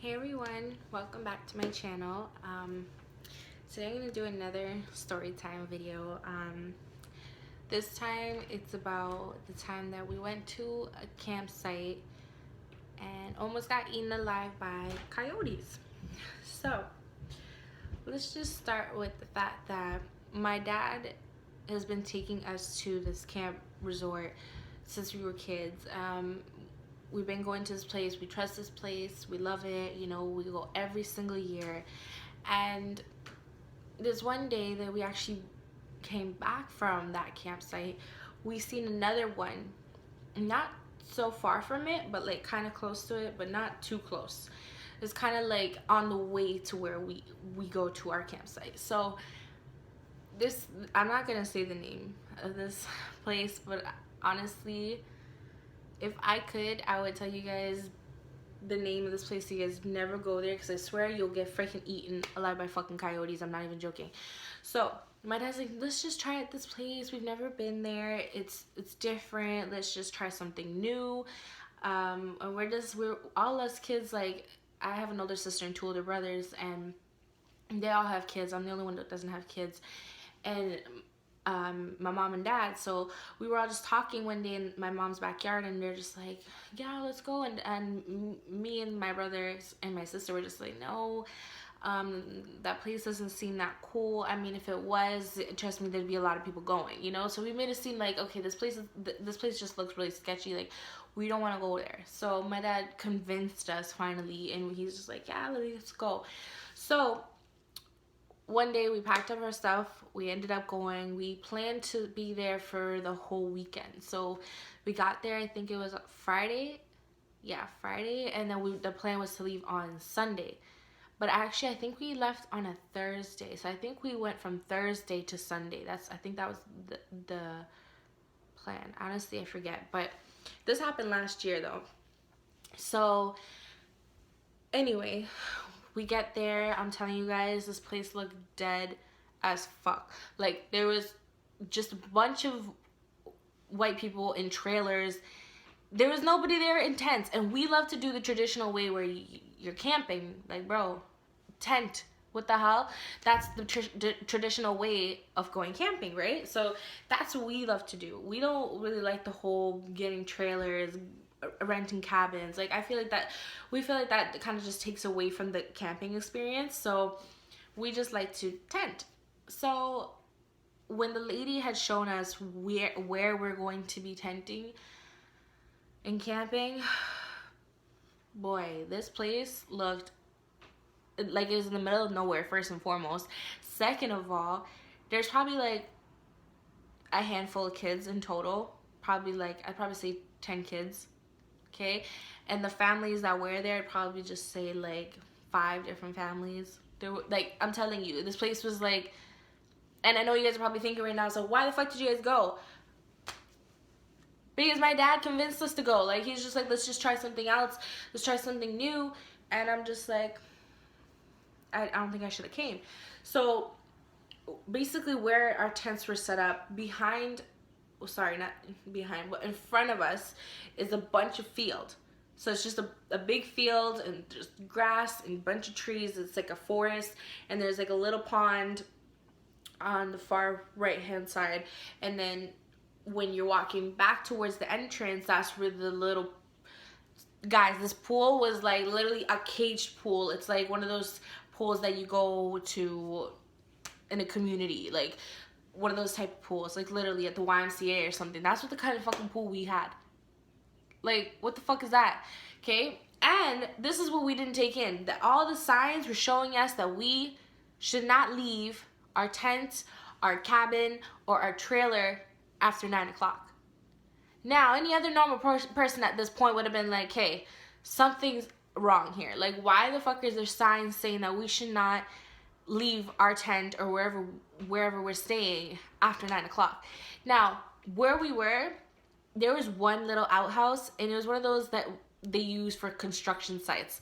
Hey everyone, welcome back to my channel. Today I'm going to do another story time video. This time it's about the time that we went to a campsite and almost got eaten alive by coyotes. So let's just start with the fact that my dad has been taking us to this camp resort since we were kids. We've been going to this place. We trust this place. We love it. You know, we go every single year. And this one day that we actually came back from that campsite, we seen another one, not so far from it, but like kind of close to it, but not too close. It's kind of like on the way to where we go to our campsite. So this, I'm not gonna say the name of this place, but honestly, if I could, I would tell you guys the name of this place so you guys never go there, because I swear you'll get freaking eaten alive by fucking coyotes. I'm not even joking. So my dad's like, let's just try at this place. We've never been there. It's different. Let's just try something new. And we're all us kids, like, I have an older sister and two older brothers, and they all have kids. I'm the only one that doesn't have kids. And my mom and dad, so we were all just talking one day in my mom's backyard, and they're just like, yeah, let's go. And me and my brothers and my sister were just like, no, that place doesn't seem that cool. I mean, if it was, trust me, there'd be a lot of people going, you know. So we made it seem like, okay, this place just looks really sketchy, like we don't want to go there. So my dad convinced us finally, and he's just like, yeah, let's go. So one day we packed up our stuff. We ended up going. We planned to be there for the whole weekend. So we got there, I think it was Friday. Yeah, Friday. And then the plan was to leave on Sunday. But actually, I think we left on a Thursday. So I think we went from Thursday to Sunday. I think that was the plan. Honestly, I forget. But this happened last year though. So anyway, we get there. I'm telling you guys, this place looked dead as fuck. Like, there was just a bunch of white people in trailers. There was nobody there in tents. And we love to do the traditional way where you're camping. Like, bro, tent. What the hell? That's the traditional way of going camping, right? So that's what we love to do. We don't really like the whole getting trailers, renting cabins. Like, we feel like that kind of just takes away from the camping experience. So we just like to tent. So when the lady had shown us where we're going to be tenting and camping, boy, this place looked like it was in the middle of nowhere, first and foremost. Second of all, there's probably like a handful of kids in total. I'd probably say 10 kids. Okay, and the families that were there, I'd probably just say like 5 different families. There were, like, I'm telling you, this place was like, and I know you guys are probably thinking right now, so why the fuck did you guys go? Because my dad convinced us to go. Like, he's just like, let's just try something else, let's try something new. And I'm just like, I don't think I should have came. So basically, where our tents were set up, behind, sorry, not behind, but in front of us is a bunch of field. So it's just a big field, and just grass and a bunch of trees. It's like a forest, and there's like a little pond on the far right hand side. And then when you're walking back towards the entrance, that's where the little, guys, this pool was like literally a caged pool. It's like one of those pools that you go to in a community, like one of those type of pools, like literally at the YMCA or something. That's what the kind of fucking pool we had. Like, what the fuck is that? Okay, and this is what we didn't take in. That all the signs were showing us that we should not leave our tent, our cabin, or our trailer after 9 o'clock. Now, any other normal person at this point would have been like, hey, something's wrong here. Like, why the fuck is there signs saying that we should not leave our tent or wherever we're staying after 9 o'clock? Now, where we were, there was one little outhouse, and it was one of those that they use for construction sites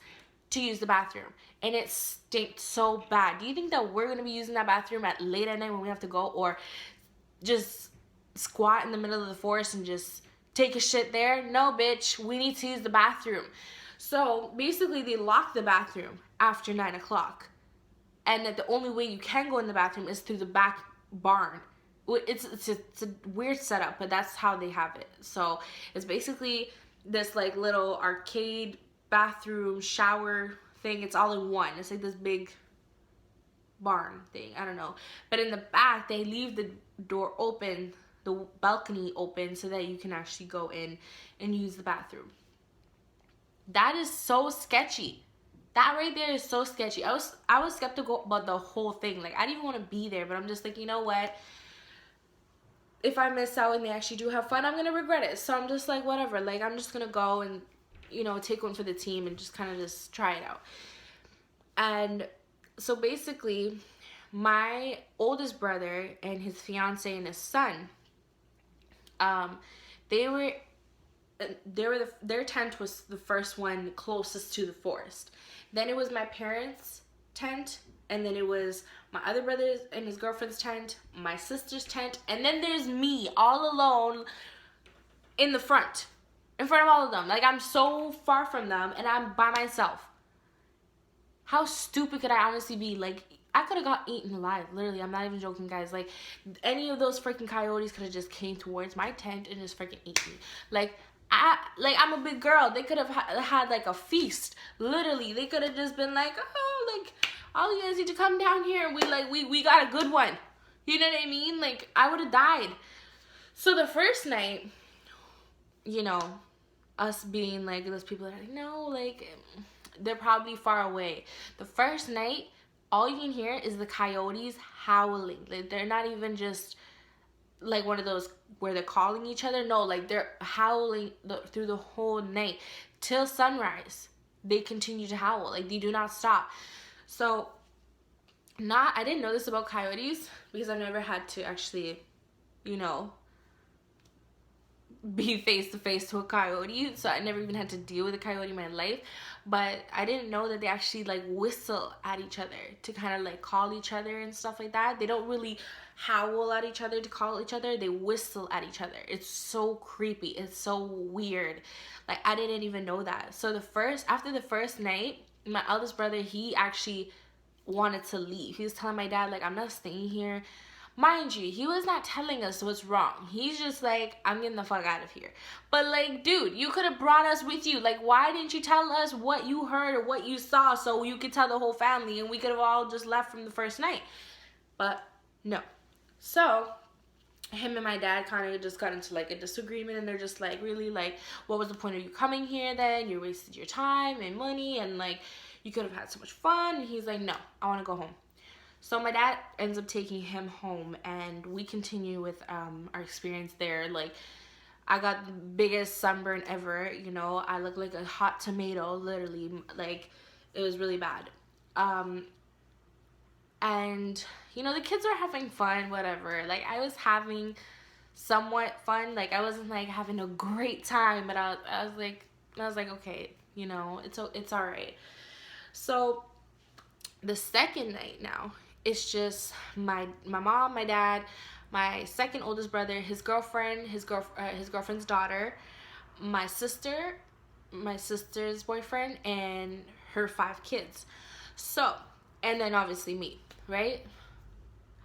to use the bathroom, and it stinked so bad. Do you think that we're gonna be using that bathroom at late at night when we have to go, or just squat in the middle of the forest and just take a shit there? No, bitch, we need to use the bathroom. So basically they lock the bathroom after 9 o'clock, and that the only way you can go in the bathroom is through the back barn. It's a weird setup, but that's how they have it. So it's basically this like little arcade bathroom shower thing. It's all in one. It's like this big barn thing. I don't know. But in the back, they leave the door open, the balcony open, so that you can actually go in and use the bathroom. That is so sketchy. That right there is so sketchy. I was skeptical about the whole thing. Like, I didn't even want to be there, but I'm just like, you know what? If I miss out and they actually do have fun, I'm going to regret it. So I'm just like, whatever. Like, I'm just going to go and, you know, take one for the team and just kind of just try it out. And so basically, my oldest brother and his fiance and his son, their tent was the first one closest to the forest. Then it was my parents' tent, and then it was my other brother's and his girlfriend's tent, my sister's tent, and then there's me all alone in the front, in front of all of them. Like, I'm so far from them, and I'm by myself. How stupid could I honestly be? Like, I could have got eaten alive. Literally, I'm not even joking, guys. Like, any of those freaking coyotes could have just came towards my tent and just freaking ate me. Like, I'm a big girl. They could have had like a feast. Literally, they could have just been like, oh, like, all you guys need to come down here. We got a good one. You know what I mean? Like, I would have died. So the first night, you know, us being like those people that are like, no, like, they're probably far away. The first night, all you can hear is the coyotes howling. Like, they're not even just like one of those where they're calling each other. No, like, they're howling through the whole night till sunrise. They continue to howl. Like, they do not stop. So I didn't know this about coyotes because I've never had to actually, you know, be face to face to a coyote. So I never even had to deal with a coyote in my life. But I didn't know that they actually like whistle at each other to kind of like call each other and stuff like that. They don't really howl at each other to call each other. They whistle at each other. It's so creepy. It's so weird. Like, I didn't even know that. So after the first night, my eldest brother, he actually wanted to leave. He was telling my dad, like, I'm not staying here. Mind you, he was not telling us what's wrong. He's just like, I'm getting the fuck out of here. But, like, dude, you could have brought us with you. Like, why didn't you tell us what you heard or what you saw so you could tell the whole family and we could have all just left from the first night? But no. So him and my dad kind of just got into like a disagreement, and they're just like, really, like, what was the point of you coming here then? You wasted your time and money, and like, you could have had so much fun. And he's like, no, I want to go home. So my dad ends up taking him home, and we continue with our experience there. Like, I got the biggest sunburn ever, you know. I look like a hot tomato, literally. Like, it was really bad. And, you know, the kids were having fun, whatever. Like, I was having somewhat fun. Like, I wasn't, like, having a great time, but I was like, okay, you know, it's all right. So the second night now, it's just my mom, my dad, my second oldest brother, his girlfriend, his girlfriend's daughter, my sister, my sister's boyfriend, and her 5 kids. So, and then obviously me, right?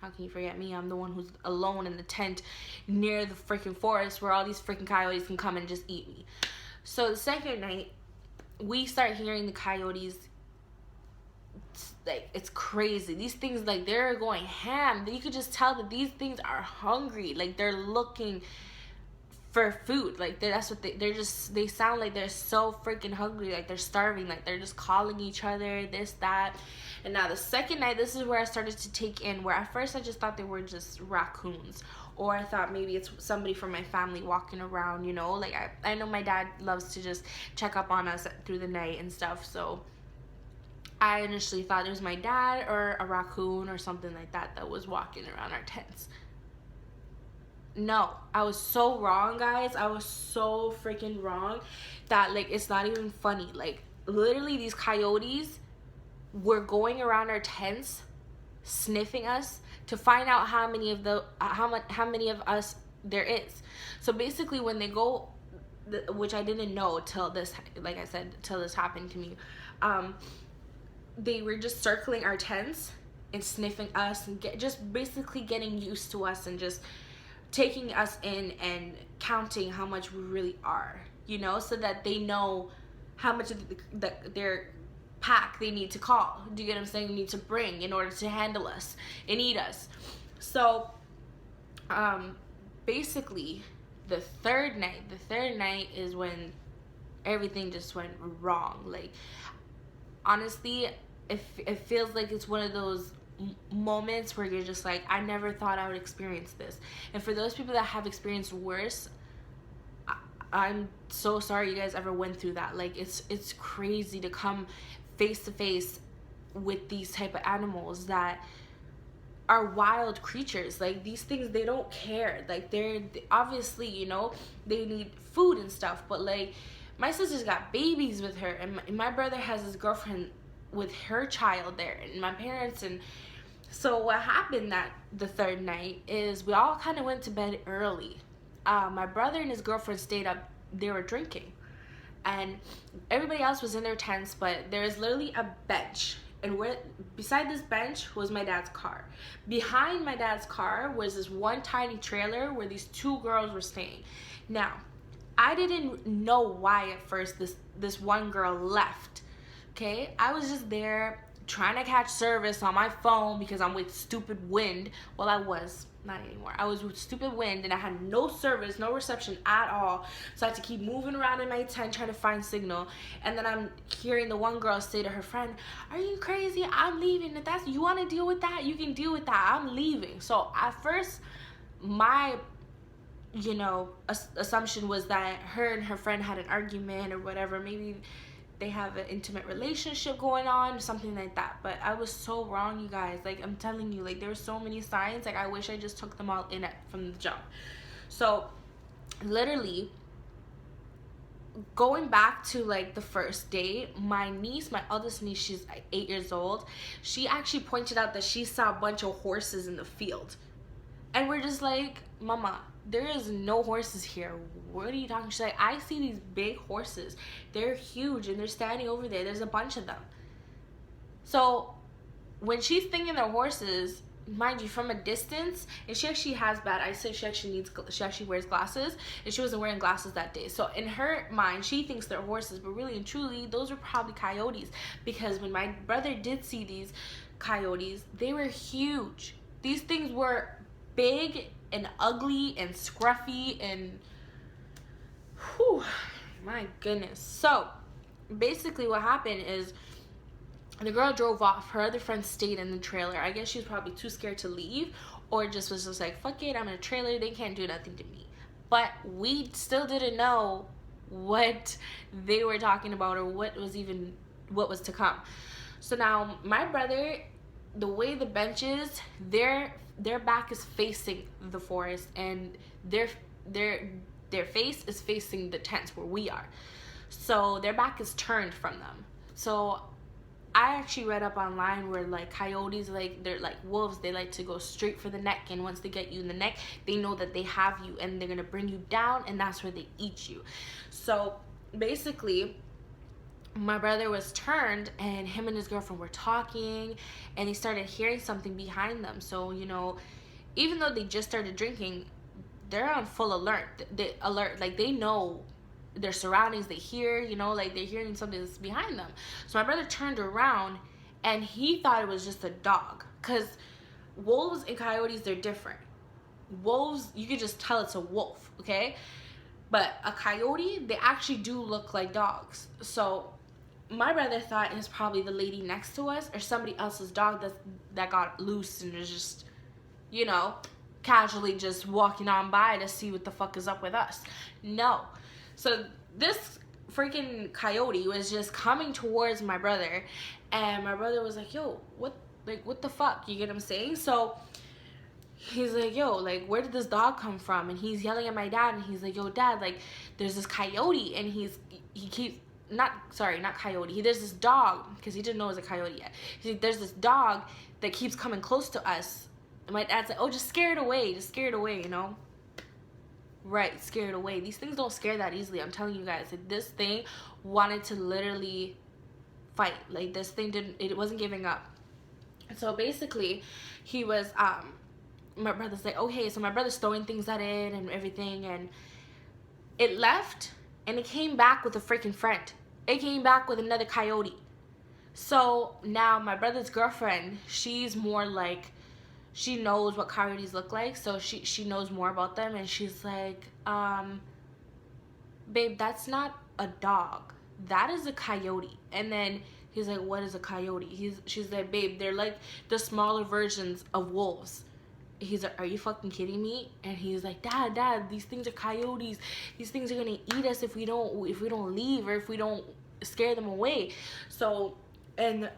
How can you forget me? I'm the one who's alone in the tent near the freaking forest where all these freaking coyotes can come and just eat me. So the second night, we start hearing the coyotes. Like, it's crazy. These things, like, they're going ham. You could just tell that these things are hungry. Like, they're looking for food. Like, that's what they sound like they're so freaking hungry. Like, they're starving. Like, they're just calling each other, this, that. And now the second night, this is where I started to take in, where at first I just thought they were just raccoons, or I thought maybe it's somebody from my family walking around, you know. Like, I know my dad loves to just check up on us through the night and stuff, so I initially thought it was my dad or a raccoon or something like that was walking around our tents. No, I was so wrong, guys. I was so freaking wrong that, like, it's not even funny. Like, literally, these coyotes were going around our tents, sniffing us to find out how many of us there is. So basically, when they go which I didn't know till this, like I said, till this happened to me. They were just circling our tents and sniffing us and just basically getting used to us and just taking us in and counting how much we really are, you know, so that they know how much of their pack they need to call. Do you get what I'm saying? They need to bring in order to handle us and eat us. So basically the third night is when everything just went wrong. Like, honestly, it feels like it's one of those moments where you're just like, I never thought I would experience this. And for those people that have experienced worse, I'm so sorry you guys ever went through that. Like, it's crazy to come face to face with these type of animals that are wild creatures. Like, these things, they don't care. Like, they're obviously, you know, they need food and stuff, but like, my sister's got babies with her, and my brother has his girlfriend with her child there, and my parents. And so what happened that the third night is we all kind of went to bed early. My brother and his girlfriend stayed up. They were drinking, and everybody else was in their tents, but there's literally a bench, and beside this bench was my dad's car. Behind my dad's car was this one tiny trailer where these two girls were staying. Now, I didn't know why at first this one girl left. Okay, I was just there trying to catch service on my phone because I'm with stupid wind. Well, I was not anymore. I was with stupid wind, and I had no service, no reception at all. So I had to keep moving around in my tent trying to find signal. And then I'm hearing the one girl say to her friend, "Are you crazy? I'm leaving. If that's you want to deal with that, you can deal with that. I'm leaving." So at first, my assumption was that her and her friend had an argument or whatever. Maybe they have an intimate relationship going on, something like that. But I was so wrong, you guys. Like, I'm telling you, like, there were so many signs. Like, I wish I just took them all in from the jump. So literally, going back to like the first day, my niece, my eldest niece, she's 8 years old, she actually pointed out that she saw a bunch of horses in the field. And we're just like, "Mama, there is no horses here. What are you talking?" She's like, "I see these big horses. They're huge, and they're standing over there. There's a bunch of them." So when she's thinking they're horses, mind you, from a distance, and she actually has bad eyesight. She actually wears glasses, and she wasn't wearing glasses that day. So in her mind, she thinks they're horses, but really and truly, those are probably coyotes. Because when my brother did see these coyotes, they were huge. These things were big and ugly and scruffy and whew, my goodness. So basically what happened is the girl drove off. Her other friend stayed in the trailer. I guess she was probably too scared to leave, or was just like, "Fuck it, I'm in a trailer, they can't do nothing to me." But we still didn't know what they were talking about or what was to come. So now my brother, the way the bench is, their back is facing the forest, and their face is facing the tents where we are. So their back is turned from them. So I actually read up online where like coyotes, like they're like wolves, they like to go straight for the neck, and once they get you in the neck, they know that they have you and they're gonna bring you down, and that's where they eat you. So basically, my brother was turned, and him and his girlfriend were talking, and they started hearing something behind them. So, even though they just started drinking, they're on full alert. Like, they know their surroundings. They hear, like they're hearing something that's behind them. So my brother turned around, and he thought it was just a dog, because wolves and coyotes, they're different. Wolves, you can just tell it's a wolf, okay? But a coyote, they actually do look like dogs. So my brother thought it was probably the lady next to us or somebody else's dog that got loose and was just, casually just walking on by to see what the fuck is up with us. No. So this freaking coyote was just coming towards my brother, and my brother was like, "Yo, what the fuck?" You get what I'm saying? So he's like, "Yo, like, where did this dog come from?" And he's yelling at my dad, and he's like, "Yo, Dad, like, there's this coyote," and he keeps, not coyote, there's this dog, because he didn't know it was a coyote yet. There's this dog that keeps coming close to us. And my dad's like, "Oh, just scare it away, right, scared away. These things don't scare that easily. I'm telling you guys, like, this thing wanted to literally fight. Like, this thing it wasn't giving up. So basically, he was my brother's like, okay, so my brother's throwing things at it and everything, and it left, and it came back with a freaking friend. It came back with another coyote. So now my brother's girlfriend, she's more like, she knows what coyotes look like, so she knows more about them, and she's like, babe, that's not a dog, that is a coyote. And then he's like, what is a coyote? She's like, babe, they're like the smaller versions of wolves. He's like, are you fucking kidding me? And he's like, dad, these things are coyotes. These things are gonna eat us if we don't leave, or if we don't scare them away. So, and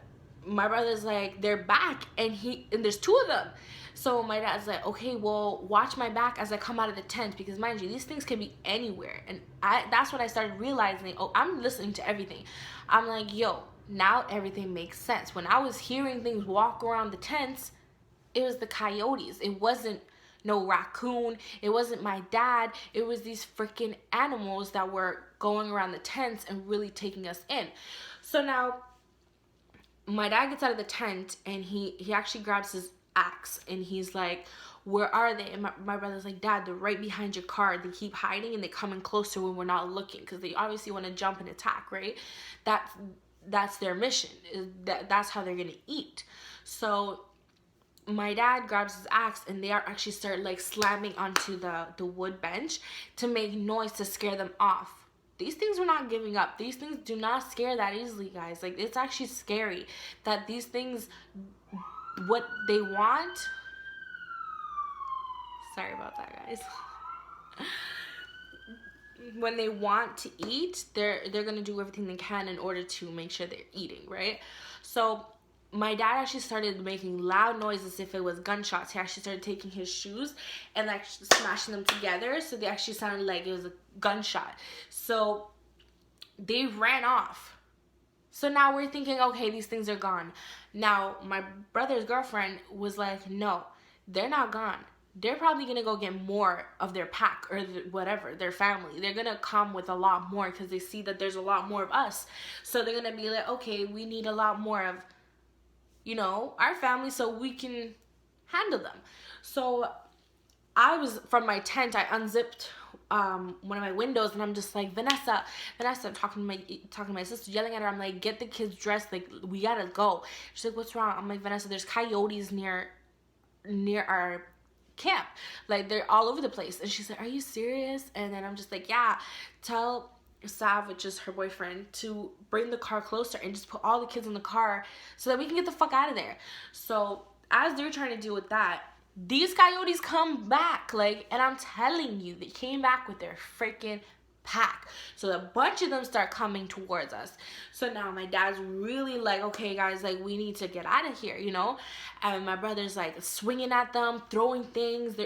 my brother's like, they're back, and there's two of them. So my dad's like, okay, well, watch my back as I come out of the tent, because mind you, these things can be anywhere. And that's when I started realizing, oh, I'm listening to everything. I'm like, yo, now everything makes sense. When I was hearing things walk around the tents, it was the coyotes. It wasn't no raccoon. It wasn't my dad. It was these freaking animals that were going around the tents and really taking us in. So now my dad gets out of the tent, and he actually grabs his axe, and he's like, where are they? And my brother's like, dad, they're right behind your car. They keep hiding, and they come in closer when we're not looking, because they obviously want to jump and attack, right? That's their mission. That's how they're gonna eat. So my dad grabs his axe, and they actually start like slamming onto the wood bench to make noise to scare them off. These things were not giving up. These things do not scare that easily, guys. Like, it's actually scary that these things, what they want, sorry about that, guys. When they want to eat, they're gonna do everything they can in order to make sure they're eating, right? So my dad actually started making loud noises as if it was gunshots. He actually started taking his shoes and like smashing them together, so they actually sounded like it was a gunshot. So they ran off. So now we're thinking, okay, these things are gone. Now my brother's girlfriend was like, no, they're not gone. They're probably gonna go get more of their pack, or whatever, their family. They're gonna come with a lot more, because they see that there's a lot more of us. So they're gonna be like, okay, we need a lot more of, you know, our family, so we can handle them. So I was, from my tent, I unzipped one of my windows, and I'm just like, Vanessa, talking to my sister, yelling at her. I'm like, get the kids dressed, like, we gotta go. She's like, what's wrong? I'm like, Vanessa, there's coyotes near our camp, like, they're all over the place. And she's like, are you serious? And then I'm just like, yeah, tell Sav, which is her boyfriend, to bring the car closer and just put all the kids in the car so that we can get the fuck out of there. So as they're trying to deal with that, these coyotes come back, like, and I'm telling you, they came back with their freaking pack. So a bunch of them start coming towards us. So now my dad's really like, okay guys, like, we need to get out of here, you know. And my brother's like swinging at them, throwing things.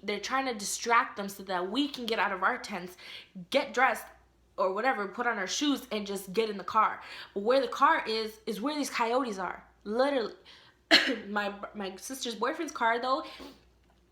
They're trying to distract them so that we can get out of our tents, get dressed or whatever, put on our shoes, and just get in the car. But where the car is where these coyotes are, literally. my sister's boyfriend's car, though,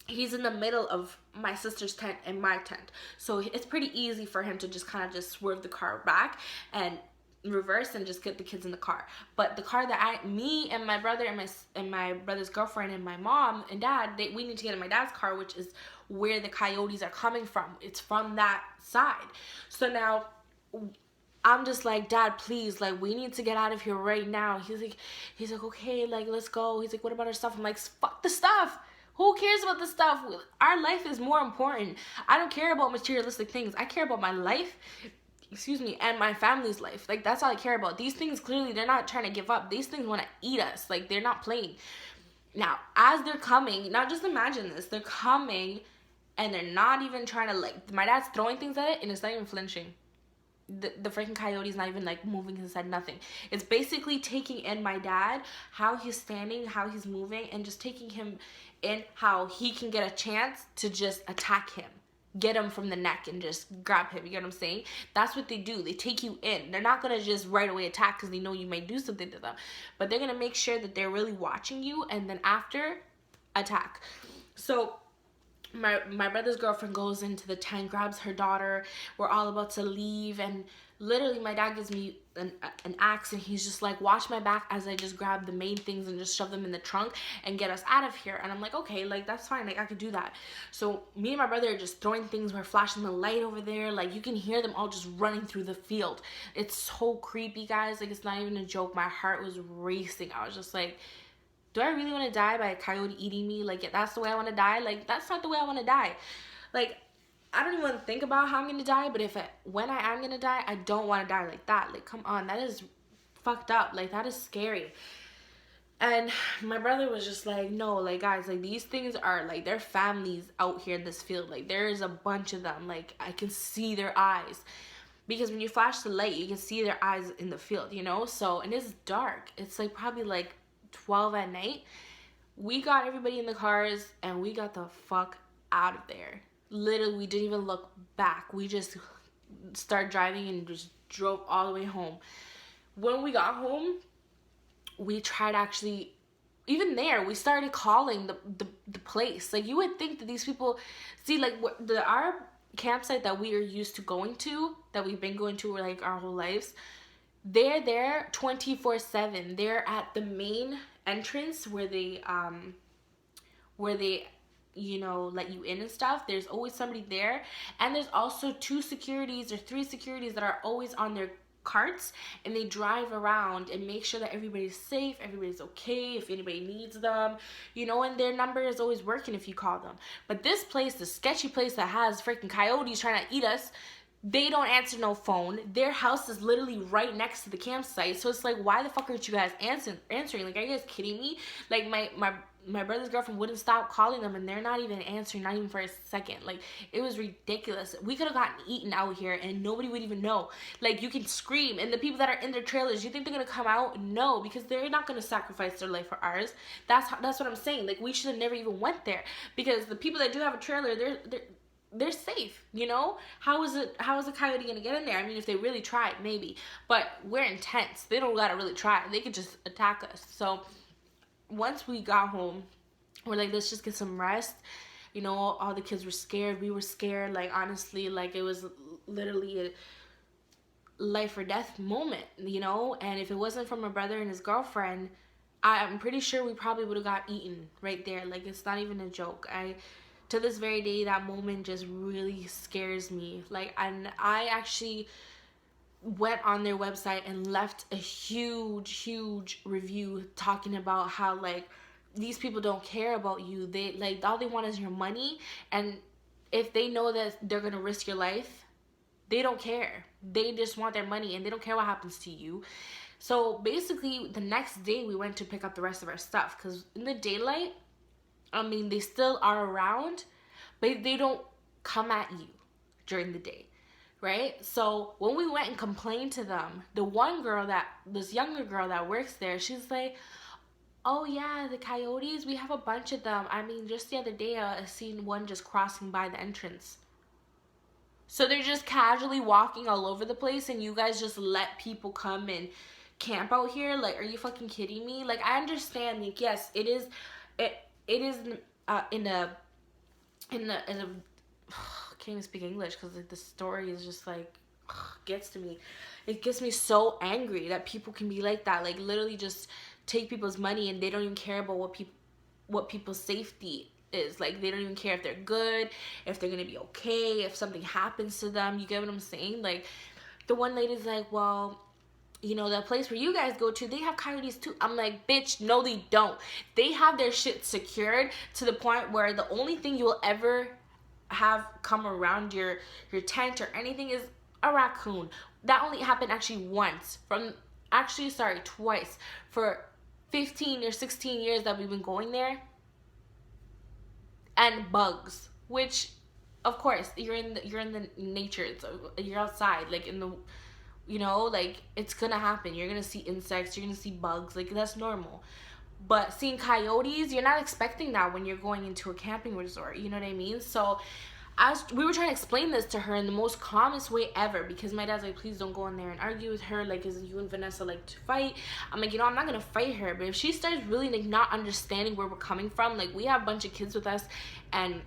he's in the middle of my sister's tent and my tent, so it's pretty easy for him to just kind of just swerve the car back and reverse and just get the kids in the car. But the car that me and my brother and my brother's girlfriend and my mom and dad, we need to get in my dad's car, which is where the coyotes are coming from. It's from that side. So now I'm just like, Dad, please, like, we need to get out of here right now. He's like, okay, like, let's go. He's like, what about our stuff? I'm like, fuck the stuff. Who cares about the stuff? Our life is more important. I don't care about materialistic things. I care about my life, and my family's life. Like, that's all I care about. These things, clearly, they're not trying to give up. These things want to eat us. Like, they're not playing. Now, as they're coming, now just imagine this. They're coming, and they're not even trying to, like, my dad's throwing things at it, and it's not even flinching. The freaking coyote's not even, like, moving his head, nothing. It's basically taking in my dad, how he's standing, how he's moving, and just taking him in how he can get a chance to just attack him. Get him from the neck and just grab him. You get what I'm saying? That's what they do. They take you in. They're not going to just right away attack because they know you might do something to them. But they're going to make sure that they're really watching you, and then after, attack. So my brother's girlfriend goes into the tent, grabs her daughter. We're all about to leave, and literally my dad gives me an axe, and he's just like, watch my back as I just grab the main things and just shove them in the trunk and get us out of here. And I'm like, okay, like that's fine, like I could do that. So me and my brother are just throwing things, we're flashing the light over there, like you can hear them all just running through the field. It's so creepy, guys, like it's not even a joke. My heart was racing. I was just like, do I really want to die by a coyote eating me? Like, that's the way I want to die? Like, that's not the way I want to die. Like, I don't even want to think about how I'm going to die, but when I am going to die, I don't want to die like that. Like, come on, that is fucked up. Like, that is scary. And my brother was just like, no, like, guys, like, these things are, like, they're families out here in this field. Like, there is a bunch of them. Like, I can see their eyes. Because when you flash the light, you can see their eyes in the field, you know? So, and it's dark. It's, like, probably, like, 12 at night. We got everybody in the cars and we got the fuck out of there. Literally, we didn't even look back. We just started driving and just drove all the way home. When we got home, we tried actually, even there, we started calling the place. Like, you would think that these people, see, like, our campsite that we are used to going to, that we've been going to like our whole lives, they're there 24/7. They're at the main entrance where they you know, let you in and stuff. There's always somebody there, and there's also 2 securities or 3 securities that are always on their carts, and they drive around and make sure that everybody's safe, everybody's okay, if anybody needs them, you know, and their number is always working if you call them. But this place, the sketchy place that has freaking coyotes trying to eat us, they don't answer no phone. Their house is literally right next to the campsite. So it's like, why the fuck aren't you guys answering? Like, are you guys kidding me? Like, my brother's girlfriend wouldn't stop calling them, and they're not even answering, not even for a second. Like, it was ridiculous. We could have gotten eaten out here and nobody would even know. Like, you can scream, and the people that are in their trailers, you think they're gonna come out? No, because they're not gonna sacrifice their life for ours. That's what I'm saying. Like, we should have never even went there, because the people that do have a trailer, they're safe, you know? How is a coyote gonna get in there? I mean, if they really tried, maybe. But we're intense. They don't gotta really try. They could just attack us. So once we got home, we're like, let's just get some rest. You know, all the kids were scared. We were scared. Like, honestly, like, it was literally a life or death moment, you know? And if it wasn't for my brother and his girlfriend, I'm pretty sure we probably would have got eaten right there. Like, it's not even a joke. To this very day, that moment just really scares me. Like, and I actually went on their website and left a huge review talking about how, like, these people don't care about you. They, like, all they want is your money, and if they know that they're gonna risk your life, they don't care. They just want their money, and they don't care what happens to you. So basically, the next day we went to pick up the rest of our stuff, because in the daylight, I mean, they still are around, but they don't come at you during the day, right? So when we went and complained to them, this younger girl that works there, she's like, oh yeah, the coyotes, we have a bunch of them. I mean, just the other day, I seen one just crossing by the entrance. So they're just casually walking all over the place, and you guys just let people come and camp out here? Like, are you fucking kidding me? Like, I understand, like, yes, it is in a I can't even speak English, because, like, the story is just, like, gets to me. It gets me so angry that people can be like that, like, literally just take people's money, and they don't even care about what people's safety is. Like, they don't even care if they're good, if they're gonna be okay, if something happens to them. You get what I'm saying? Like, the one lady's like, well, you know, the place where you guys go to, they have coyotes too. I'm like, bitch, no, they don't. They have their shit secured to the point where the only thing you will ever have come around your tent or anything is a raccoon. That only happened actually twice for 15 or 16 years that we've been going there. And bugs, which, of course, you're in the nature. You're outside, like, in the, you know, like, it's gonna happen. You're gonna see insects, you're gonna see bugs, like, that's normal. But seeing coyotes, you're not expecting that when you're going into a camping resort, you know what I mean? So we were trying to explain this to her in the most calmest way ever, because my dad's like, please don't go in there and argue with her, like, is you and Vanessa like to fight? I'm like, you know, I'm not gonna fight her, but if she starts really, like, not understanding where we're coming from, like, we have a bunch of kids with us, and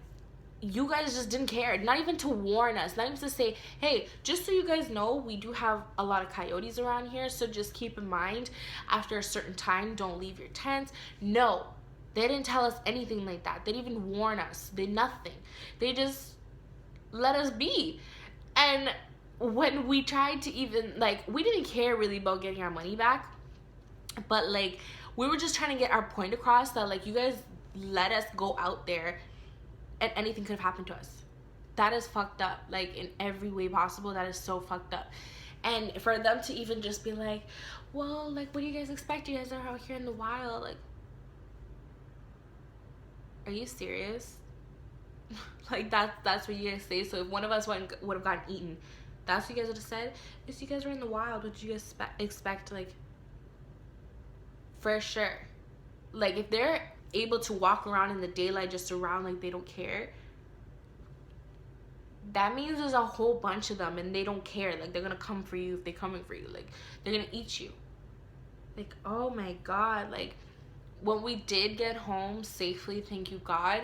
you guys just didn't care, not even to warn us, not even to say, hey, just so you guys know, we do have a lot of coyotes around here, so just keep in mind after a certain time, don't leave your tent. No, they didn't tell us anything like that. They didn't even warn us. They nothing. They just let us be. And when we tried to even, like, we didn't care really about getting our money back, but like we were just trying to get our point across that like you guys let us go out there and anything could have happened to us. That is fucked up, like in every way possible. That is so fucked up. And for them to even just be like, well, like, what do you guys expect? You guys are out here in the wild. Like, are you serious? Like, that's what you guys say. So if one of us would have gotten eaten, that's what you guys would have said. If you guys were in the wild, what did you guys expect? Like, for sure. Like, if they're able to walk around in the daylight just around like they don't care, that means there's a whole bunch of them and they don't care. Like, they're gonna come for you if they're coming for you. Like, they're gonna eat you. Like, oh my God. Like, when we did get home safely, thank you God,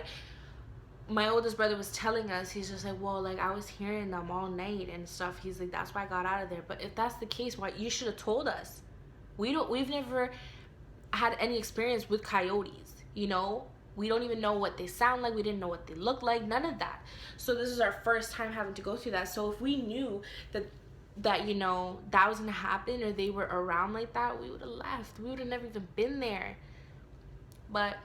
my oldest brother was telling us, he's just like, well, like, I was hearing them all night and stuff. He's like, that's why I got out of there. But if that's the case, why you should have told us. We've never had any experience with coyotes, you know. We don't even know what they sound like. We didn't know what they look like, none of that. So this is our first time having to go through that. So if we knew that you know that was gonna happen, or they were around like that, we would have left. We would have never even been there. But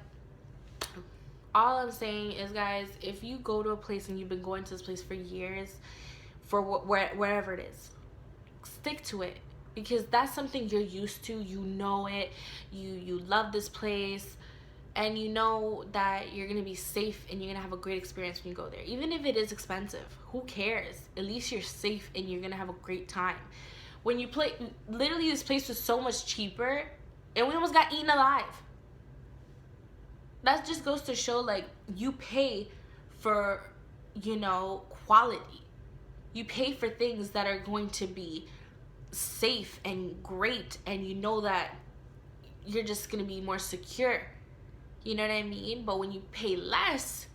all I'm saying is, guys, if you go to a place and you've been going to this place for years, for wherever it is, stick to it, because that's something you're used to. You know it. You love this place, and you know that you're gonna be safe and you're gonna have a great experience when you go there. Even if it is expensive, who cares? At least you're safe and you're gonna have a great time. When you play, literally this place was so much cheaper and we almost got eaten alive. That just goes to show, like, you pay for, you know, quality. You pay for things that are going to be safe and great, and you know that you're just gonna be more secure. You know what I mean? But when you pay less,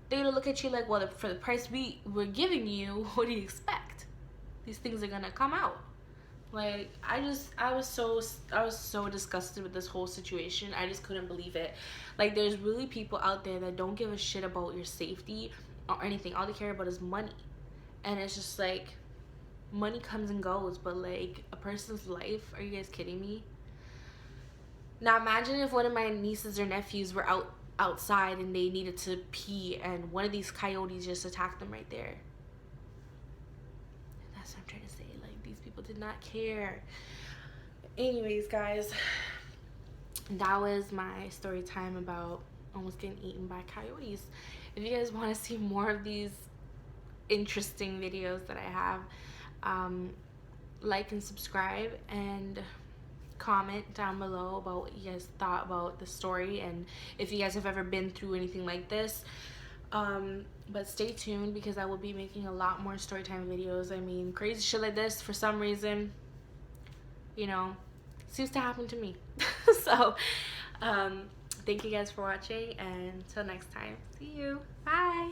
they're gonna look at you like, well, for the price we're giving you, what do you expect? These things are gonna come out. Like, I was so disgusted with this whole situation. I just couldn't believe it. Like, there's really people out there that don't give a shit about your safety or anything. All they care about is money. And it's just like, money comes and goes, but like, a person's life, are you guys kidding me? Now imagine if one of my nieces or nephews were outside and they needed to pee and one of these coyotes just attacked them right there. That's what I'm trying to say. Like, these people did not care. Anyways, guys, that was my story time about almost getting eaten by coyotes. If you guys want to see more of these interesting videos that I have, like and subscribe, and comment down below about what you guys thought about the story and if you guys have ever been through anything like this. But stay tuned, because I will be making a lot more storytime videos. I mean, crazy shit like this, for some reason, you know, seems to happen to me. So thank you guys for watching, and until next time, see you, bye.